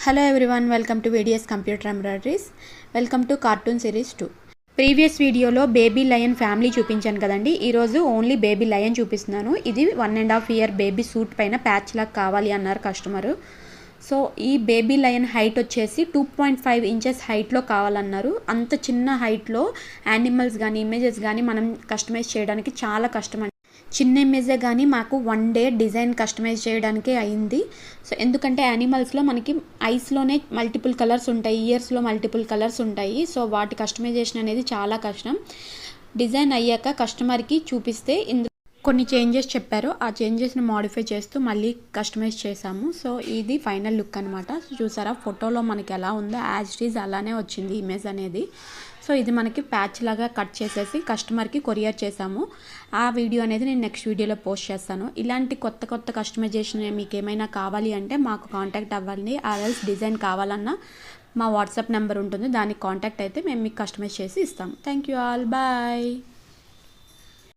Hello everyone, welcome to VDS Computer Embroideries. Welcome to Cartoon Series 2. Previous వీడియోలో baby lion family చూపించాను కదండి. ఈరోజు only baby lion చూపిస్తున్నాను. ఇది 1.5 ఇయర్ బేబీ సూట్ పైన ప్యాచ్ లాగా కావాలి అన్నారు కస్టమరు. సో ఈ బేబీ లయన్ హైట్ వచ్చేసి 2.5 ఇంచెస్ హైట్లో కావాలన్నారు. అంత చిన్న హైట్లో యానిమల్స్ కానీ ఇమేజెస్ కానీ మనం కస్టమైజ్ చేయడానికి చాలా కష్టం. చిన్న ఇమేజే కానీ మాకు 1 డే డిజైన్ కస్టమైజ్ చేయడానికే అయింది. సో ఎందుకంటే యానిమల్స్లో మనకి ఐస్లోనే మల్టిపుల్ కలర్స్ ఉంటాయి, ఇయర్స్లో మల్టిపుల్ కలర్స్ ఉంటాయి. సో వాటి కస్టమైజేషన్ అనేది చాలా కష్టం. డిజైన్ అయ్యాక కస్టమర్కి చూపిస్తే కొన్ని చేంజెస్ చెప్పారు. ఆ చేంజెస్ని మోడిఫై చేస్తూ మళ్ళీ కస్టమైజ్ చేసాము. సో ఇది ఫైనల్ లుక్ అనమాట. చూసారా ఫోటోలో మనకి ఎలా ఉందో యాజ్ ఇట్ ఈజ్ అలానే వచ్చింది ఇమేజ్ అనేది. సో ఇది మనకి ప్యాచ్ లాగా కట్ చేసేసి కస్టమర్కి కొరియర్ చేసాము. ఆ వీడియో అనేది నేను నెక్స్ట్ వీడియోలో పోస్ట్ చేస్తాను. ఇలాంటి కొత్త కస్టమైజేషన్ మీకు ఏమైనా కావాలి అంటే మాకు కాంటాక్ట్ అవ్వండి. ఆర్ఎల్స్ డిజైన్ కావాలన్నా మా వాట్సాప్ నెంబర్ ఉంటుంది, దానికి కాంటాక్ట్ అయితే మేము మీకు కస్టమైజ్ చేసి ఇస్తాము. Thank you all, bye.